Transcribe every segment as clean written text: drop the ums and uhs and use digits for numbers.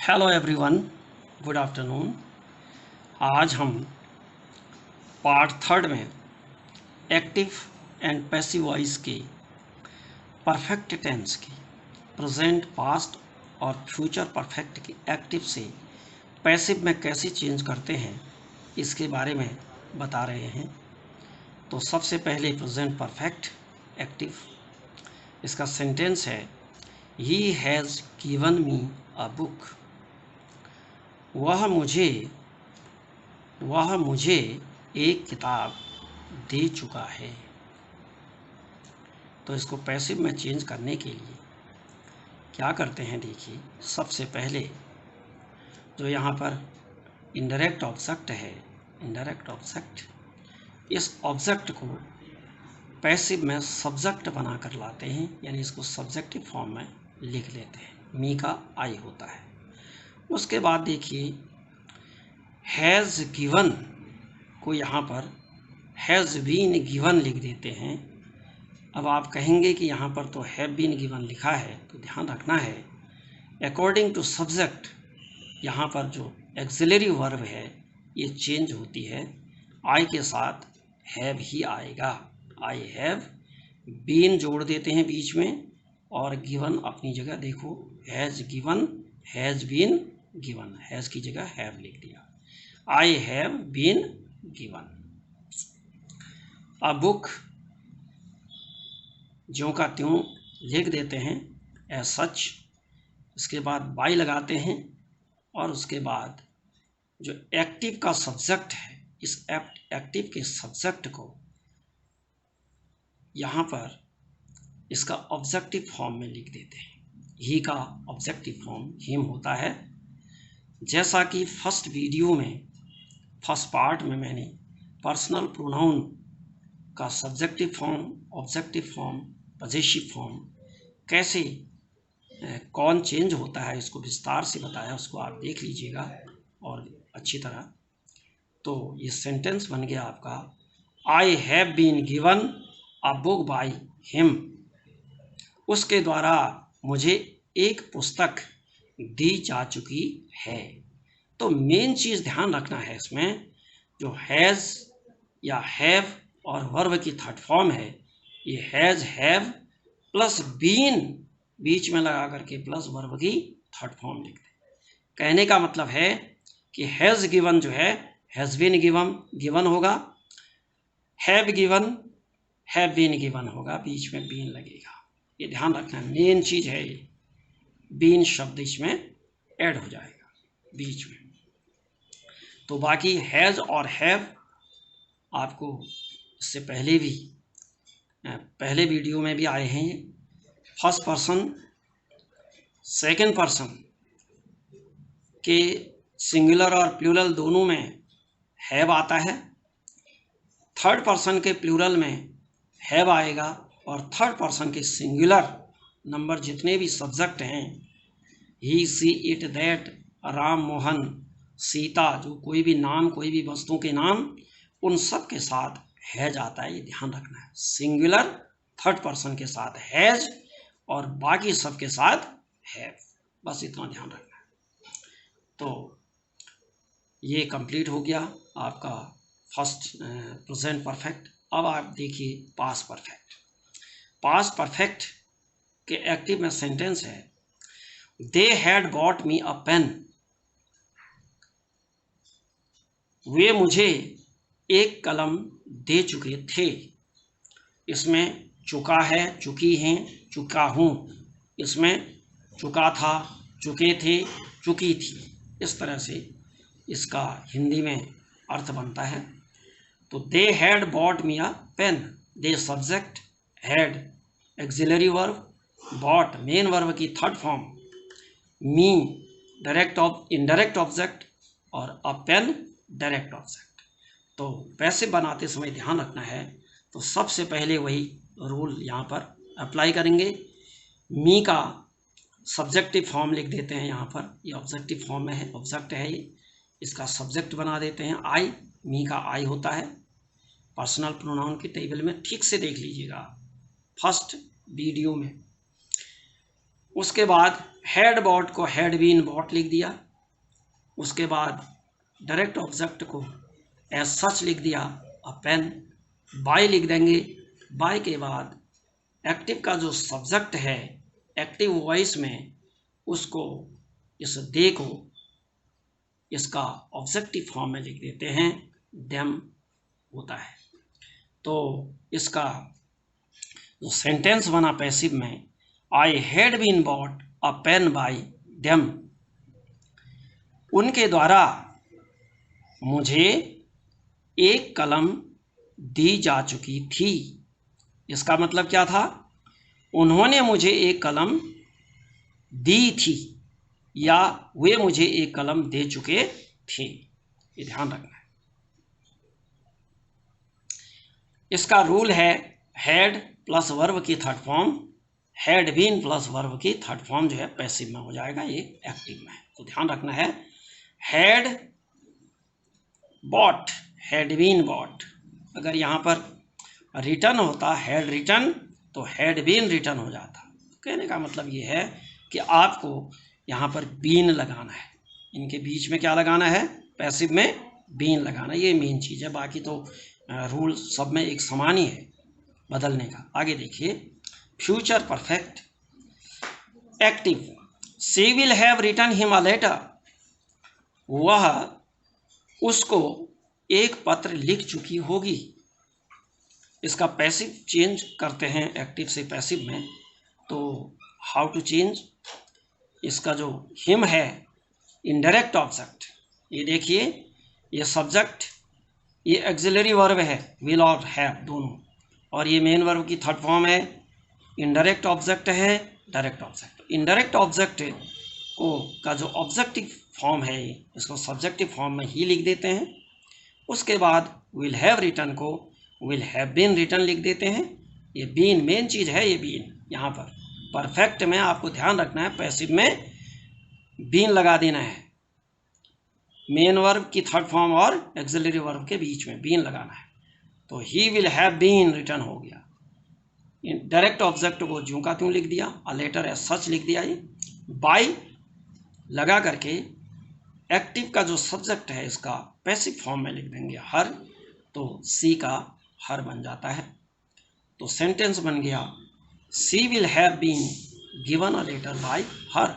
Hello everyone, good afternoon. आज हम part third में एक्टिव एंड पैसिव वॉइस की परफेक्ट टेंस की प्रेजेंट, पास्ट और फ्यूचर परफेक्ट की एक्टिव से पैसिव में कैसे चेंज करते हैं इसके बारे में बता रहे हैं। तो सबसे पहले प्रेजेंट परफेक्ट एक्टिव, इसका सेंटेंस है he has given me a book. वह मुझे एक किताब दे चुका है। तो इसको पैसिव में चेंज करने के लिए क्या करते हैं, देखिए। सबसे पहले जो यहाँ पर इनडायरेक्ट ऑब्जेक्ट है, इनडायरेक्ट ऑब्जेक्ट, इस ऑब्जेक्ट को पैसिव में सब्जेक्ट बना कर लाते हैं, यानी इसको सब्जेक्टिव फॉर्म में लिख लेते हैं। मी का आई होता है। उसके बाद देखिए हैज़ गिवन को यहाँ पर हैज़ बीन गिवन लिख देते हैं। अब आप कहेंगे कि यहाँ पर तो हैव बीन गिवन लिखा है, तो ध्यान रखना है अकॉर्डिंग टू सब्जेक्ट यहाँ पर जो एक्सिलरी वर्ब है ये चेंज होती है। आई के साथ हैव ही आएगा। आई हैव बीन जोड़ देते हैं बीच में, और गिवन अपनी जगह देखो, has given, has been given, has की जगह हैव लिख दिया। I have been given a book, ज्यों का त्यों लिख देते हैं एज सच। इसके बाद बाई लगाते हैं, और उसके बाद जो एक्टिव का सब्जेक्ट है, इस एक्टिव के सब्जेक्ट को यहाँ पर इसका ऑब्जेक्टिव फॉर्म में लिख देते हैं। ही का ऑब्जेक्टिव फॉर्म हिम होता है। जैसा कि फर्स्ट वीडियो में, फर्स्ट पार्ट में मैंने पर्सनल प्रोनाउन का subjective form, objective form, possessive form कैसे कौन चेंज होता है इसको विस्तार से बताया, उसको आप देख लीजिएगा और अच्छी तरह। तो ये सेंटेंस बन गया आपका I have been given a book by him. उसके द्वारा मुझे एक पुस्तक दी जा चुकी है। तो मेन चीज़ ध्यान रखना है इसमें, जो हैज़ या हैव और वर्ब की थर्ड फॉर्म है, ये हैज़ हैव प्लस बीन बीच में लगा करके प्लस वर्ब की थर्ड फॉर्म लिख दें। कहने का मतलब है कि हैज़ गिवन जो है हैज़ बीन गिवन होगा, have given have been given होगा, बीच में बीन लगेगा। ये ध्यान रखना है, मेन चीज़ है ये। बीन शब्द इसमें ऐड हो जाएगा बीच में। तो बाकी हैज़ और हैव आपको इससे पहले भी पहले वीडियो में भी आए हैं। फर्स्ट पर्सन सेकंड पर्सन के सिंगुलर और प्लूरल दोनों में हैव आता है। थर्ड पर्सन के प्लूरल में हैव आएगा, और थर्ड पर्सन के सिंगुलर नंबर जितने भी सब्जेक्ट हैं, ही, सी, इट, दैट, राम, मोहन, सीता, जो कोई भी नाम, कोई भी वस्तुओं के नाम, उन सब के साथ हैज आता है। ये ध्यान रखना है, सिंगुलर थर्ड पर्सन के साथ हैज और बाकी सब के साथ हैव, बस इतना ध्यान रखना है। तो ये कंप्लीट हो गया आपका फर्स्ट प्रेजेंट परफेक्ट। अब आप देखिए पास्ट परफेक्ट। पास्ट परफेक्ट के एक्टिव में सेंटेंस है they had bought me a pen. वे मुझे एक कलम दे चुके थे। इसमें चुका है, चुकी हैं, चुका हूँ। इसमें चुका था, चुके थे, चुकी थी। इस तरह से इसका हिंदी में अर्थ बनता है। तो they had bought me a pen, they subject, had auxiliary verb, bought main verb की third form, me indirect object, और अ पेन डायरेक्ट ऑब्जेक्ट। तो पैसिव बनाते समय ध्यान रखना है, तो सबसे पहले वही रूल यहाँ पर अप्लाई करेंगे। मी का सब्जेक्टिव फॉर्म लिख देते हैं यहाँ पर, ये ऑब्जेक्टिव फॉर्म में है, ऑब्जेक्ट है ये, इसका सब्जेक्ट बना देते हैं आई। मी का आई होता है। पर्सनल प्रोनाउन की टेबल में ठीक से देख लीजिएगा फर्स्ट वीडियो में। उसके बाद हैड बॉट को हैड बीन बॉट लिख दिया। उसके बाद डायरेक्ट ऑब्जेक्ट को एज सच लिख दिया, अ पेन। बाय लिख देंगे। बाय के बाद एक्टिव का जो सब्जेक्ट है एक्टिव वॉइस में, उसको इस दे को इसका ऑब्जेक्टिव फॉर्म में लिख देते हैं, देम होता है। तो इसका जो सेंटेंस बना पैसिव में, I had been bought a pen by them, उनके द्वारा मुझे एक कलम दी जा चुकी थी। इसका मतलब क्या था? उन्होंने मुझे एक कलम दी थी या वे मुझे एक कलम दे चुके थे, ये ध्यान रखना है। इसका रूल है हैड प्लस वर्ब की third form, had been plus verb की थर्ड फॉर्म जो है पैसिव में हो जाएगा, ये एक्टिव में है। तो ध्यान रखना है, had bought, had been bought. अगर यहाँ पर रिटर्न होता हैड रिटर्न तो हैड बीन रिटर्न हो जाता। तो कहने का मतलब ये है कि आपको यहाँ पर बीन लगाना है, इनके बीच में क्या लगाना है? पैसिव में बीन लगाना, ये मेन चीज़ है। बाकी तो रूल सब में एक समान ही है बदलने का। आगे देखिए, future perfect active, she will have written him a letter, वह उसको एक पत्र लिख चुकी होगी। इसका पैसिव चेंज करते हैं एक्टिव से पैसिव में, तो हाउ टू चेंज? इसका जो हिम है इनडायरेक्ट ऑब्जेक्ट, ये देखिए, ये सब्जेक्ट, ये एक्सिलरी वर्ब है, विल और हैव दोनों, और ये मेन वर्ब की थर्ड फॉर्म है। इनडायरेक्ट ऑब्जेक्ट है, डायरेक्ट ऑब्जेक्ट। इनडायरेक्ट ऑब्जेक्ट को का जो ऑब्जेक्टिव फॉर्म है इसको सब्जेक्टिव फॉर्म में ही लिख देते हैं। उसके बाद विल हैव रिटन को विल हैव बीन रिटन लिख देते हैं। ये बीन मेन चीज़ है, ये बीन यहाँ पर परफेक्ट में आपको ध्यान रखना है, पैसिव में बीन लगा देना है। मेन वर्ब की थर्ड फॉर्म और एक्सिलरी वर्ब के बीच में बीन लगाना है। तो he will have been written हो गया। डायरेक्ट ऑब्जेक्ट को ज्यों का त्यों लिख दिया, अ लेटर एज सच लिख दिया। ये बाय लगा करके एक्टिव का जो सब्जेक्ट है इसका पैसिव फॉर्म में लिख देंगे हर, तो सी का हर बन जाता है। तो सेंटेंस बन गया, she will have been given a letter by her,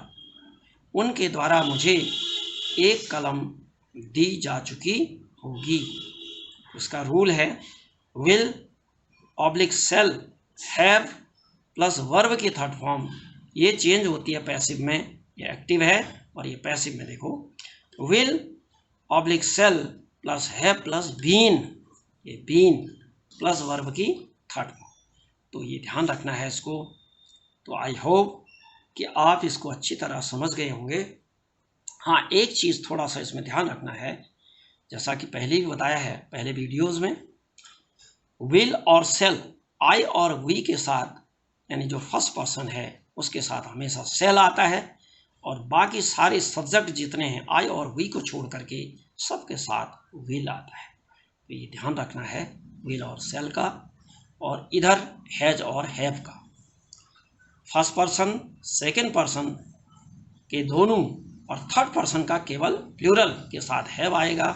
उनके द्वारा मुझे एक कलम दी जा चुकी होगी। उसका रूल है will oblique shall have plus verb की थर्ड फॉर्म, ये चेंज होती है पैसिव में, ये एक्टिव है और ये पैसिव में। देखो, will oblique shall plus have plus been, ये बीन प्लस वर्ब की थर्ड फॉर्म। तो ये ध्यान रखना है इसको। तो आई होप कि आप इसको अच्छी तरह समझ गए होंगे। हाँ, एक चीज़ थोड़ा सा इसमें ध्यान रखना है, जैसा कि पहले भी बताया है पहले वीडियोज़ में, विल और सेल आई और वी के साथ, यानी जो फर्स्ट पर्सन है उसके साथ हमेशा सेल आता है, और बाकी सारे सब्जेक्ट जितने हैं आई और वी को छोड़ करके सबके साथ विल आता है। तो ये ध्यान रखना है विल और सेल का, और इधर हैज और हैव का। फर्स्ट पर्सन सेकेंड पर्सन के दोनों और थर्ड पर्सन का केवल प्लूरल के साथ हैव आएगा,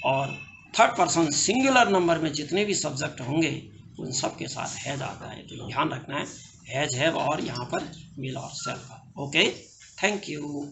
और थर्ड पर्सन सिंगुलर नंबर में जितने भी सब्जेक्ट होंगे उन सब के साथ हैज आता है। तो ध्यान रखना है हैज, हैव और यहाँ पर विल और सेल का। Okay, thank you.